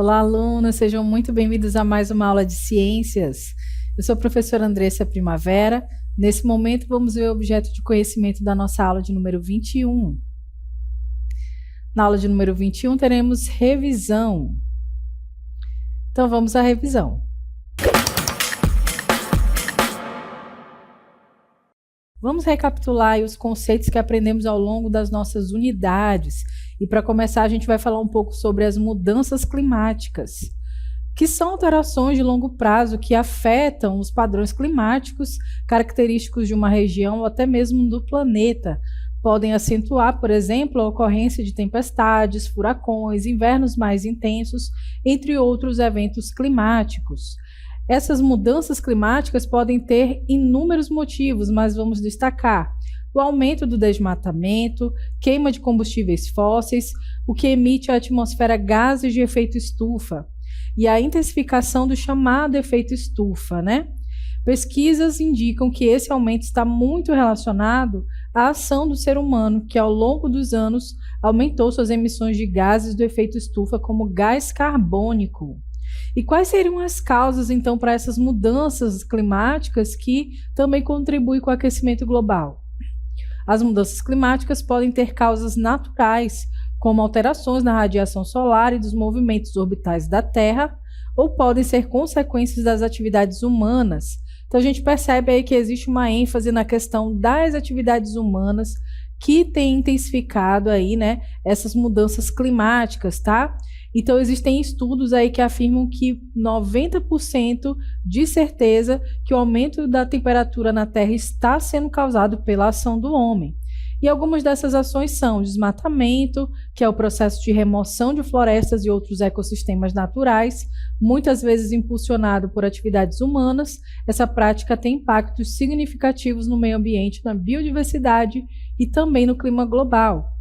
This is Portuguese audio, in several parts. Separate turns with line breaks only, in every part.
Olá, alunos, sejam muito bem-vindos a mais uma aula de ciências. Eu sou a professora Andressa Primavera. Nesse momento, vamos ver o objeto de conhecimento da nossa aula de número 21. Na aula de número 21, teremos revisão. Então, vamos à revisão. Vamos recapitular aí os conceitos que aprendemos ao longo das nossas unidades. E para começar, a gente vai falar um pouco sobre as mudanças climáticas, que são alterações de longo prazo que afetam os padrões climáticos característicos de uma região ou até mesmo do planeta. Podem acentuar, por exemplo, a ocorrência de tempestades, furacões, invernos mais intensos, entre outros eventos climáticos. Essas mudanças climáticas podem ter inúmeros motivos, mas vamos destacar o aumento do desmatamento, queima de combustíveis fósseis, o que emite à atmosfera gases de efeito estufa, e a intensificação do chamado efeito estufa, né? Pesquisas indicam que esse aumento está muito relacionado à ação do ser humano, que ao longo dos anos aumentou suas emissões de gases do efeito estufa, como gás carbônico. E quais seriam as causas, então, para essas mudanças climáticas que também contribuem com o aquecimento global? As mudanças climáticas podem ter causas naturais, como alterações na radiação solar e dos movimentos orbitais da Terra, ou podem ser consequências das atividades humanas. Então, a gente percebe aí que existe uma ênfase na questão das atividades humanas que tem intensificado aí, né, essas mudanças climáticas, tá? Então, existem estudos aí que afirmam que 90% de certeza que o aumento da temperatura na Terra está sendo causado pela ação do homem. E algumas dessas ações são desmatamento, que é o processo de remoção de florestas e outros ecossistemas naturais, muitas vezes impulsionado por atividades humanas. Essa prática tem impactos significativos no meio ambiente, na biodiversidade e também no clima global.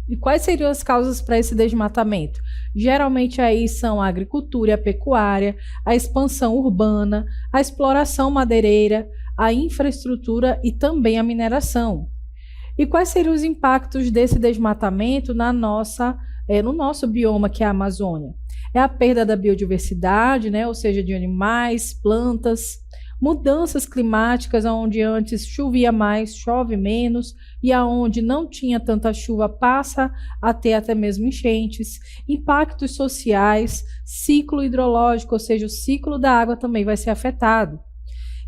E quais seriam as causas para esse desmatamento? Geralmente aí são a agricultura e a pecuária, a expansão urbana, a exploração madeireira, a infraestrutura e também a mineração. E quais seriam os impactos desse desmatamento no nosso bioma, que é a Amazônia? É a perda da biodiversidade, né? Ou seja, de animais, plantas, mudanças climáticas, onde antes chovia mais, chove menos, e aonde não tinha tanta chuva passa a ter até mesmo enchentes, impactos sociais, ciclo hidrológico, ou seja, o ciclo da água também vai ser afetado.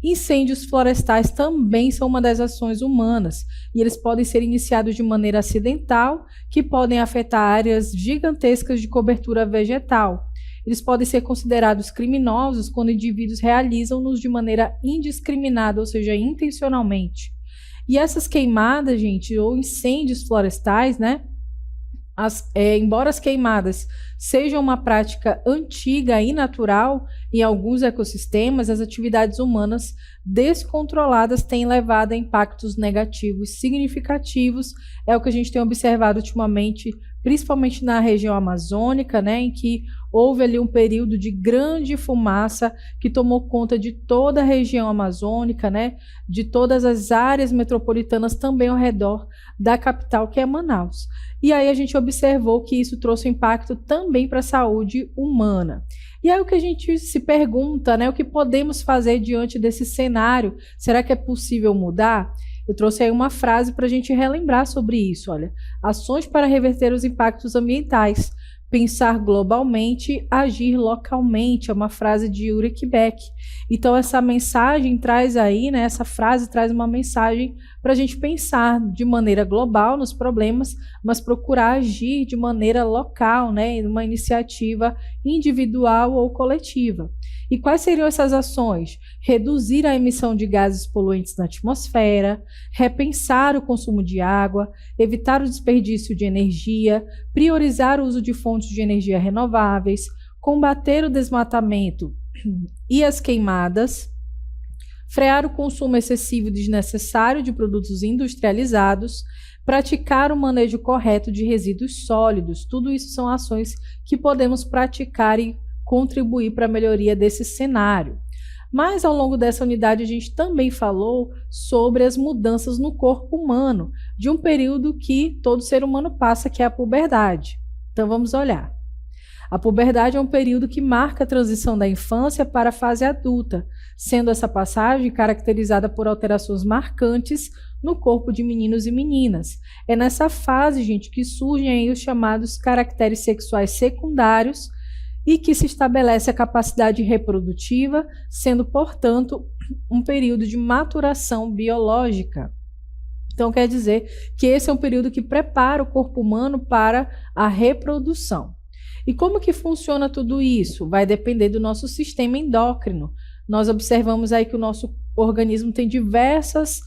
Incêndios florestais também são uma das ações humanas, e eles podem ser iniciados de maneira acidental, que podem afetar áreas gigantescas de cobertura vegetal. Eles podem ser considerados criminosos quando indivíduos realizam-nos de maneira indiscriminada, ou seja, intencionalmente. E essas queimadas, gente, ou incêndios florestais, né? Embora as queimadas sejam uma prática antiga e natural em alguns ecossistemas, as atividades humanas descontroladas têm levado a impactos negativos significativos. É o que a gente tem observado ultimamente, principalmente na região amazônica, né, em que houve ali um período de grande fumaça que tomou conta de toda a região amazônica, né, de todas as áreas metropolitanas também ao redor da capital, que é Manaus. E aí a gente observou que isso trouxe impacto também para a saúde humana. E aí o que a gente se pergunta, né, o que podemos fazer diante desse cenário? Será que é possível mudar? Eu trouxe aí uma frase para a gente relembrar sobre isso, olha. Ações para reverter os impactos ambientais. Pensar globalmente, agir localmente, é uma frase de Ulrich Beck. Então essa mensagem traz aí, né, essa frase traz uma mensagem para a gente pensar de maneira global nos problemas, mas procurar agir de maneira local, né, em uma iniciativa individual ou coletiva. E quais seriam essas ações? Reduzir a emissão de gases poluentes na atmosfera, repensar o consumo de água, evitar o desperdício de energia, priorizar o uso de fontes de energia renováveis, combater o desmatamento e as queimadas, frear o consumo excessivo e desnecessário de produtos industrializados, praticar o manejo correto de resíduos sólidos. Tudo isso são ações que podemos praticar e contribuir para a melhoria desse cenário. Mas ao longo dessa unidade a gente também falou sobre as mudanças no corpo humano, de um período que todo ser humano passa, que é a puberdade. Então vamos olhar. A puberdade é um período que marca a transição da infância para a fase adulta, sendo essa passagem caracterizada por alterações marcantes no corpo de meninos e meninas. É nessa fase, gente, que surgem aí os chamados caracteres sexuais secundários e que se estabelece a capacidade reprodutiva, sendo, portanto, um período de maturação biológica. Então, quer dizer que esse é um período que prepara o corpo humano para a reprodução. E como que funciona tudo isso? Vai depender do nosso sistema endócrino. Nós observamos aí que o nosso organismo tem diversas...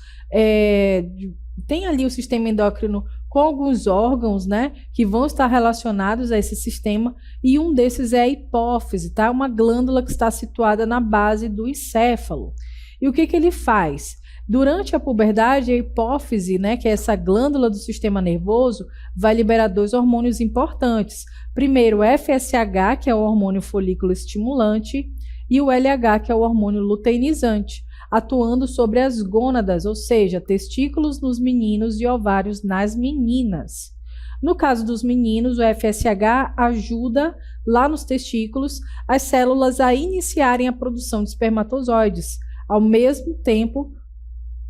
tem ali o sistema endócrino com alguns órgãos, né, que vão estar relacionados a esse sistema, e um desses é a hipófise, tá? Uma glândula que está situada na base do encéfalo. E o que que ele faz? Durante a puberdade, a hipófise, né, que é essa glândula do sistema nervoso, vai liberar 2 hormônios importantes. Primeiro, o FSH, que é o hormônio folículo estimulante, e o LH, que é o hormônio luteinizante, atuando sobre as gônadas, ou seja, testículos nos meninos e ovários nas meninas. No caso dos meninos, o FSH ajuda lá nos testículos as células a iniciarem a produção de espermatozoides. Ao mesmo tempo,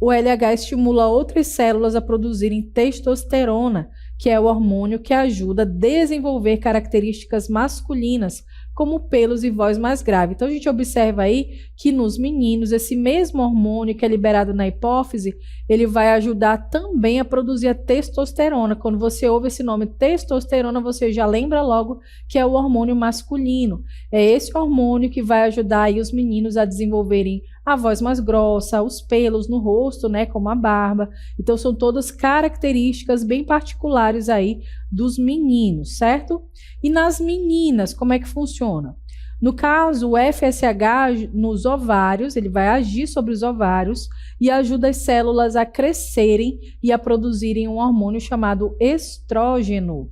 o LH estimula outras células a produzirem testosterona, que é o hormônio que ajuda a desenvolver características masculinas, como pelos e voz mais grave. Então, a gente observa aí que nos meninos, esse mesmo hormônio que é liberado na hipófise, ele vai ajudar também a produzir a testosterona. Quando você ouve esse nome testosterona, você já lembra logo que é o hormônio masculino. É esse hormônio que vai ajudar aí os meninos a desenvolverem a voz mais grossa, os pelos no rosto, né, como a barba. Então, são todas características bem particulares aí dos meninos, certo? E nas meninas, como é que funciona? No caso, o FSH nos ovários, ele vai agir sobre os ovários e ajuda as células a crescerem e a produzirem um hormônio chamado estrógeno.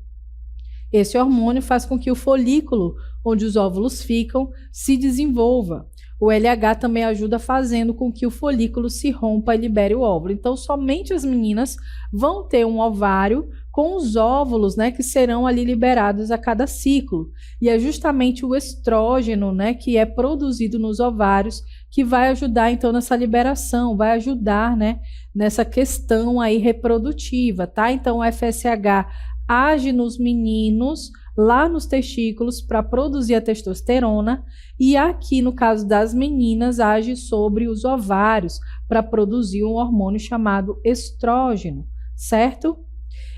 Esse hormônio faz com que o folículo, onde os óvulos ficam, se desenvolva. O LH também ajuda fazendo com que o folículo se rompa e libere o óvulo. Então, somente as meninas vão ter um ovário com os óvulos, né, que serão ali liberados a cada ciclo. E é justamente o estrógeno, né, que é produzido nos ovários, que vai ajudar, então, nessa liberação, vai ajudar, né, nessa questão aí reprodutiva, tá? Então, o FSH age nos meninos, lá nos testículos, para produzir a testosterona, e aqui, no caso das meninas, age sobre os ovários, para produzir um hormônio chamado estrógeno, certo?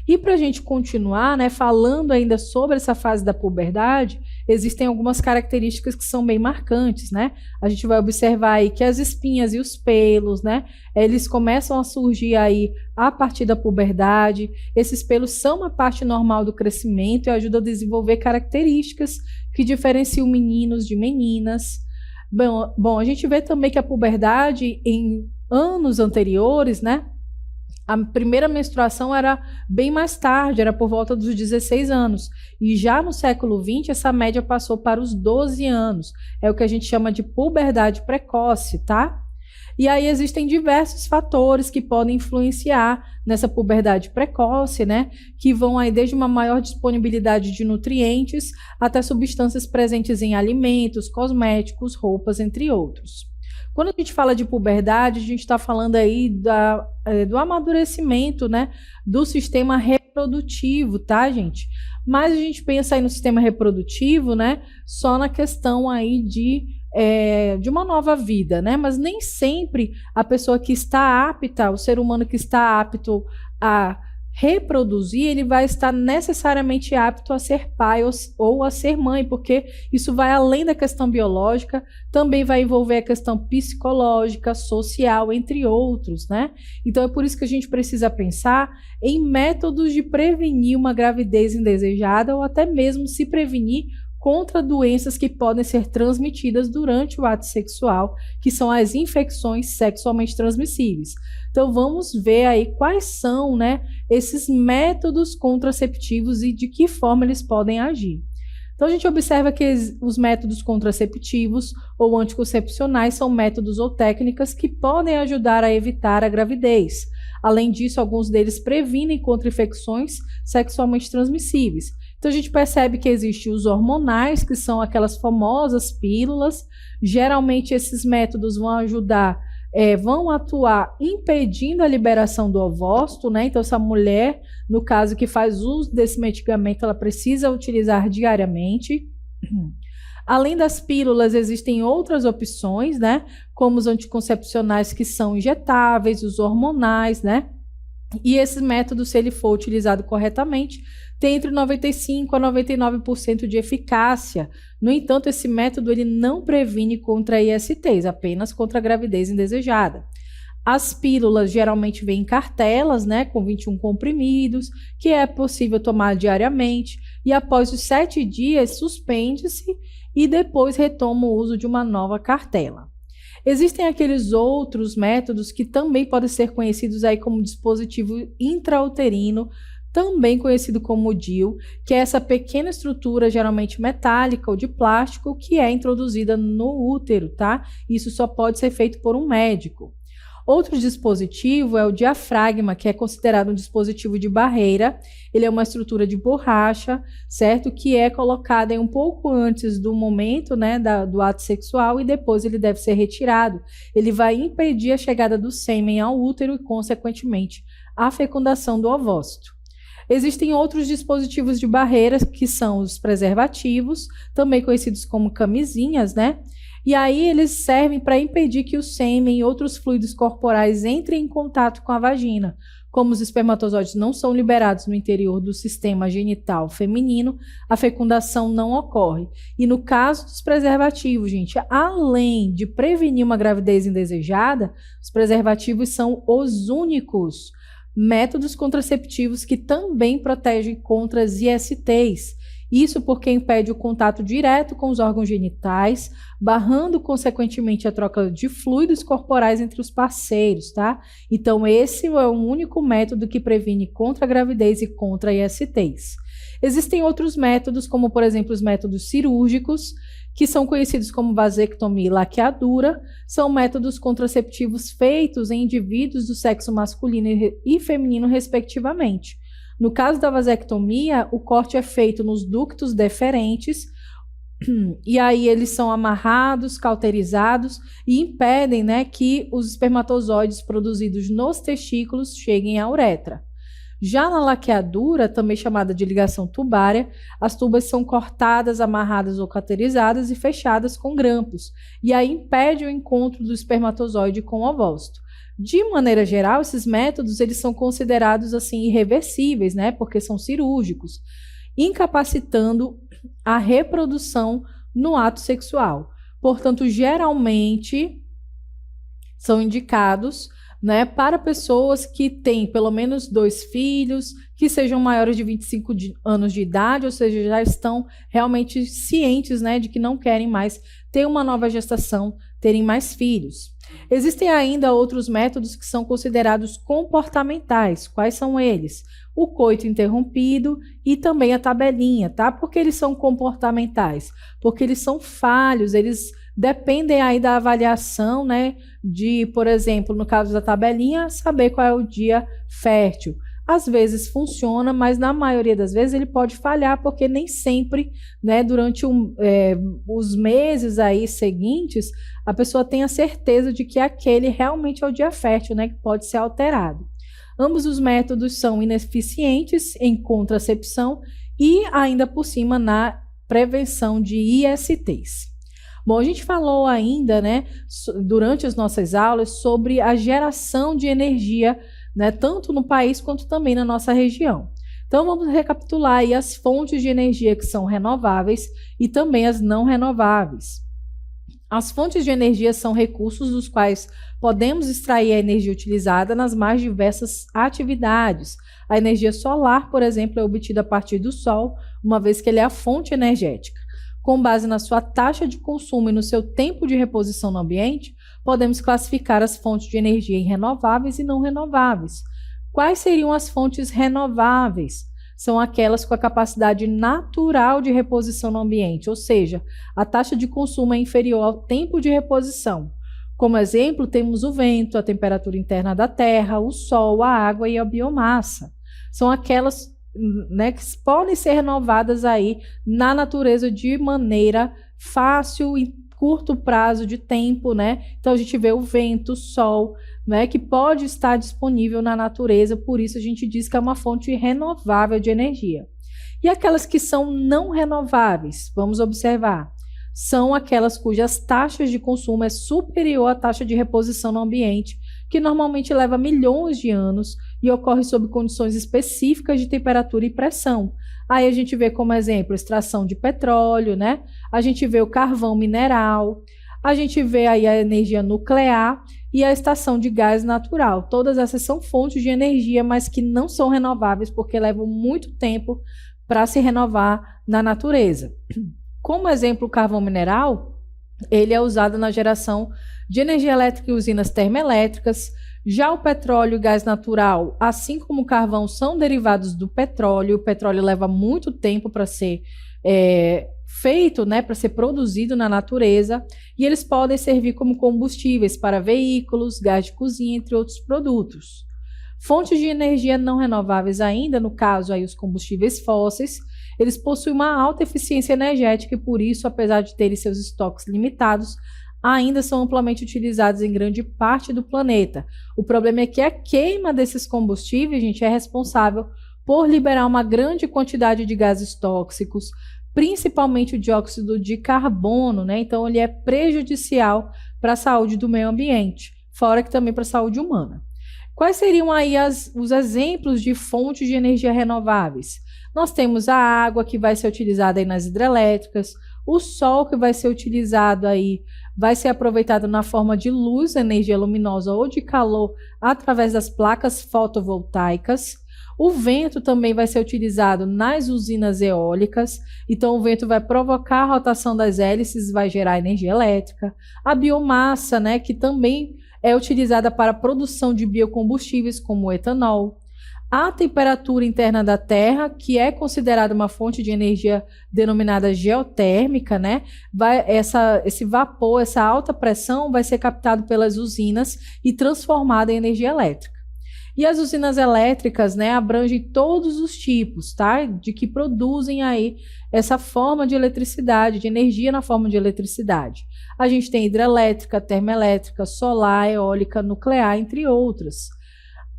E para a gente continuar, né, falando ainda sobre essa fase da puberdade, existem algumas características que são bem marcantes, né? A gente vai observar aí que as espinhas e os pelos, né, eles começam a surgir aí a partir da puberdade. Esses pelos são uma parte normal do crescimento e ajudam a desenvolver características que diferenciam meninos de meninas. Bom, a gente vê também que a puberdade em anos anteriores, né, a primeira menstruação era bem mais tarde, era por volta dos 16 anos. E já no século XX, essa média passou para os 12 anos. É o que a gente chama de puberdade precoce, tá? E aí existem diversos fatores que podem influenciar nessa puberdade precoce, né? Que vão aí desde uma maior disponibilidade de nutrientes até substâncias presentes em alimentos, cosméticos, roupas, entre outros. Quando a gente fala de puberdade, a gente está falando aí do amadurecimento, né, do sistema reprodutivo, tá, gente? Mas a gente pensa aí no sistema reprodutivo, né, só na questão aí de uma nova vida, né? Mas nem sempre a pessoa que está apta, o ser humano que está apto a reproduzir, ele vai estar necessariamente apto a ser pai ou a ser mãe, porque isso vai além da questão biológica, também vai envolver a questão psicológica, social, entre outros, né? Então é por isso que a gente precisa pensar em métodos de prevenir uma gravidez indesejada ou até mesmo se prevenir contra doenças que podem ser transmitidas durante o ato sexual, que são as infecções sexualmente transmissíveis. Então vamos ver aí quais são, né, esses métodos contraceptivos e de que forma eles podem agir. Então a gente observa que os métodos contraceptivos ou anticoncepcionais são métodos ou técnicas que podem ajudar a evitar a gravidez. Além disso, alguns deles previnem contra infecções sexualmente transmissíveis. Então a gente percebe que existem os hormonais, que são aquelas famosas pílulas. Geralmente esses métodos vão ajudar, vão atuar impedindo a liberação do ovócito, né? Então essa mulher, no caso que faz uso desse medicamento, ela precisa utilizar diariamente. Além das pílulas, existem outras opções, né? Como os anticoncepcionais que são injetáveis, os hormonais, né? E esse método, se ele for utilizado corretamente, tem entre 95% a 99% de eficácia. No entanto, esse método ele não previne contra ISTs, apenas contra a gravidez indesejada. As pílulas geralmente vêm em cartelas, né, com 21 comprimidos, que é possível tomar diariamente, e após os 7 dias suspende-se e depois retoma o uso de uma nova cartela. Existem aqueles outros métodos que também podem ser conhecidos aí como dispositivo intrauterino, também conhecido como DIU, que é essa pequena estrutura geralmente metálica ou de plástico que é introduzida no útero, tá? Isso só pode ser feito por um médico. Outro dispositivo é o diafragma, que é considerado um dispositivo de barreira. Ele é uma estrutura de borracha, certo? Que é colocada um pouco antes do momento, né, do ato sexual, e depois ele deve ser retirado. Ele vai impedir a chegada do sêmen ao útero e, consequentemente, a fecundação do ovócito. Existem outros dispositivos de barreira, que são os preservativos, também conhecidos como camisinhas, né? E aí eles servem para impedir que o sêmen e outros fluidos corporais entrem em contato com a vagina. Como os espermatozoides não são liberados no interior do sistema genital feminino, a fecundação não ocorre. E no caso dos preservativos, gente, além de prevenir uma gravidez indesejada, os preservativos são os únicos métodos contraceptivos que também protegem contra as ISTs. Isso porque impede o contato direto com os órgãos genitais, barrando, consequentemente, a troca de fluidos corporais entre os parceiros, tá? Então, esse é o único método que previne contra a gravidez e contra ISTs. Existem outros métodos, como, por exemplo, os métodos cirúrgicos, que são conhecidos como vasectomia e laqueadura. São métodos contraceptivos feitos em indivíduos do sexo masculino e feminino, respectivamente. No caso da vasectomia, o corte é feito nos ductos deferentes, e aí eles são amarrados, cauterizados e impedem, né, que os espermatozoides produzidos nos testículos cheguem à uretra. Já na laqueadura, também chamada de ligação tubária, as tubas são cortadas, amarradas ou cauterizadas e fechadas com grampos, e aí impede o encontro do espermatozoide com o ovócito. De maneira geral, esses métodos eles são considerados assim irreversíveis, né, porque são cirúrgicos, incapacitando a reprodução no ato sexual. Portanto, geralmente são indicados, né, para pessoas que têm pelo menos 2 filhos, que sejam maiores de 25 anos de idade, ou seja, já estão realmente cientes, né, de que não querem mais ter uma nova gestação, terem mais filhos. Existem ainda outros métodos que são considerados comportamentais. Quais são eles? O coito interrompido e também a tabelinha, tá? Por que eles são comportamentais? Porque eles são falhos, eles dependem aí da avaliação, né? De, por exemplo, no caso da tabelinha, saber qual é o dia fértil. Às vezes funciona, mas na maioria das vezes ele pode falhar, porque nem sempre, né, durante os meses aí seguintes, a pessoa tem a certeza de que aquele realmente é o dia fértil, né, que pode ser alterado. Ambos os métodos são ineficientes em contracepção e ainda por cima na prevenção de ISTs. Bom, a gente falou ainda, né, durante as nossas aulas sobre a geração de energia, né, tanto no país quanto também na nossa região. Então vamos recapitular aí as fontes de energia que são renováveis e também as não renováveis. As fontes de energia são recursos dos quais podemos extrair a energia utilizada nas mais diversas atividades. A energia solar, por exemplo, é obtida a partir do sol, uma vez que ele é a fonte energética. Com base na sua taxa de consumo e no seu tempo de reposição no ambiente, podemos classificar as fontes de energia em renováveis e não renováveis. Quais seriam as fontes renováveis? São aquelas com a capacidade natural de reposição no ambiente, ou seja, a taxa de consumo é inferior ao tempo de reposição. Como exemplo, temos o vento, a temperatura interna da terra, o sol, a água e a biomassa. São aquelas né, que podem ser renovadas aí na natureza de maneira fácil e curto prazo de tempo, né? Então a gente vê o vento, o sol, né, que pode estar disponível na natureza, por isso a gente diz que é uma fonte renovável de energia. E aquelas que são não renováveis, vamos observar, são aquelas cujas taxas de consumo é superior à taxa de reposição no ambiente, que normalmente leva milhões de anos e ocorre sob condições específicas de temperatura e pressão. Aí a gente vê como exemplo extração de petróleo, né? A gente vê o carvão mineral, a gente vê aí a energia nuclear e a estação de gás natural. Todas essas são fontes de energia, mas que não são renováveis porque levam muito tempo para se renovar na natureza. Como exemplo, o carvão mineral, ele é usado na geração de energia elétrica em usinas termoelétricas. Já o petróleo e gás natural, assim como o carvão, são derivados do petróleo. O petróleo leva muito tempo para ser feito, né, para ser produzido na natureza, e eles podem servir como combustíveis para veículos, gás de cozinha, entre outros produtos. Fontes de energia não renováveis ainda, no caso aí os combustíveis fósseis, eles possuem uma alta eficiência energética e por isso, apesar de terem seus estoques limitados, ainda são amplamente utilizados em grande parte do planeta. O problema é que a queima desses combustíveis, gente, é responsável por liberar uma grande quantidade de gases tóxicos, principalmente o dióxido de carbono, né? Então ele é prejudicial para a saúde do meio ambiente, fora que também para a saúde humana. Quais seriam aí os exemplos de fontes de energia renováveis? Nós temos a água, que vai ser utilizada aí nas hidrelétricas, o sol, que vai ser utilizado aí, vai ser aproveitado na forma de luz, energia luminosa ou de calor, através das placas fotovoltaicas. O vento também vai ser utilizado nas usinas eólicas, então o vento vai provocar a rotação das hélices, vai gerar energia elétrica. A biomassa, né, que também é utilizada para a produção de biocombustíveis, como o etanol. A temperatura interna da Terra, que é considerada uma fonte de energia denominada geotérmica, né? Esse vapor, essa alta pressão vai ser captado pelas usinas e transformado em energia elétrica. E as usinas elétricas, né, abrangem todos os tipos, tá? De que produzem aí essa forma de eletricidade, de energia na forma de eletricidade. A gente tem hidrelétrica, termoelétrica, solar, eólica, nuclear, entre outras.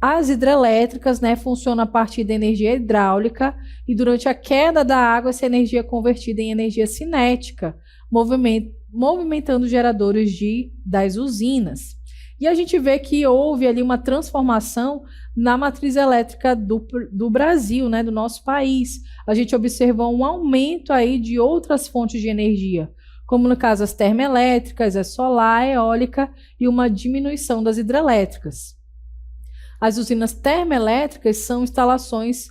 As hidrelétricas, né, funcionam a partir da energia hidráulica e durante a queda da água essa energia é convertida em energia cinética, movimentando os geradores das usinas. E a gente vê que houve ali uma transformação na matriz elétrica do Brasil, né, do nosso país. A gente observou um aumento aí de outras fontes de energia, como no caso as termoelétricas, a solar, a eólica e uma diminuição das hidrelétricas. As usinas termoelétricas são instalações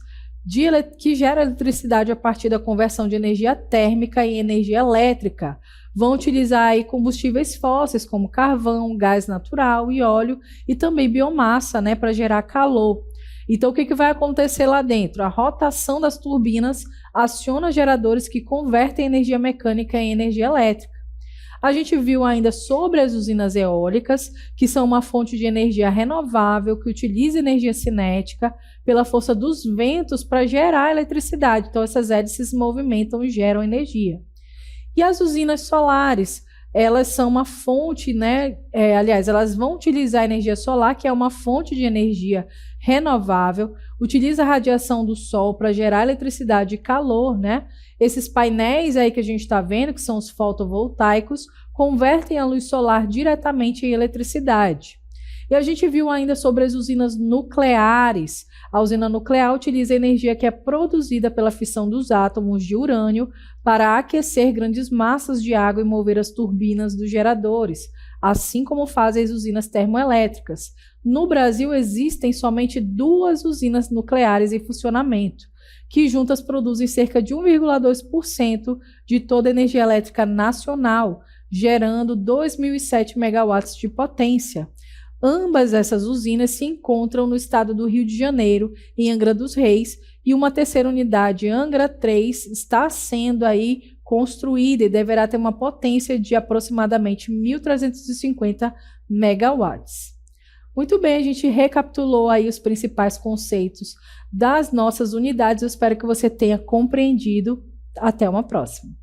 que geram eletricidade a partir da conversão de energia térmica em energia elétrica. Vão utilizar aí combustíveis fósseis como carvão, gás natural e óleo e também biomassa, né, para gerar calor. Então, o que vai acontecer lá dentro? A rotação das turbinas aciona geradores que convertem energia mecânica em energia elétrica. A gente viu ainda sobre as usinas eólicas, que são uma fonte de energia renovável, que utiliza energia cinética pela força dos ventos para gerar eletricidade. Então, essas hélices se movimentam e geram energia. E as usinas solares, elas são uma fonte, né? Elas vão utilizar a energia solar, que é uma fonte de energia renovável, utiliza a radiação do sol para gerar eletricidade e calor, né? Esses painéis aí que a gente está vendo, que são os fotovoltaicos, convertem a luz solar diretamente em eletricidade. E a gente viu ainda sobre as usinas nucleares. A usina nuclear utiliza a energia que é produzida pela fissão dos átomos de urânio para aquecer grandes massas de água e mover as turbinas dos geradores, assim como fazem as usinas termoelétricas. No Brasil, existem somente 2 usinas nucleares em funcionamento, que juntas produzem cerca de 1,2% de toda a energia elétrica nacional, gerando 2.007 megawatts de potência. Ambas essas usinas se encontram no estado do Rio de Janeiro, em Angra dos Reis, e uma terceira unidade, Angra 3, está sendo aí construída e deverá ter uma potência de aproximadamente 1.350 megawatts. Muito bem, a gente recapitulou aí os principais conceitos das nossas unidades. Eu espero que você tenha compreendido. Até uma próxima.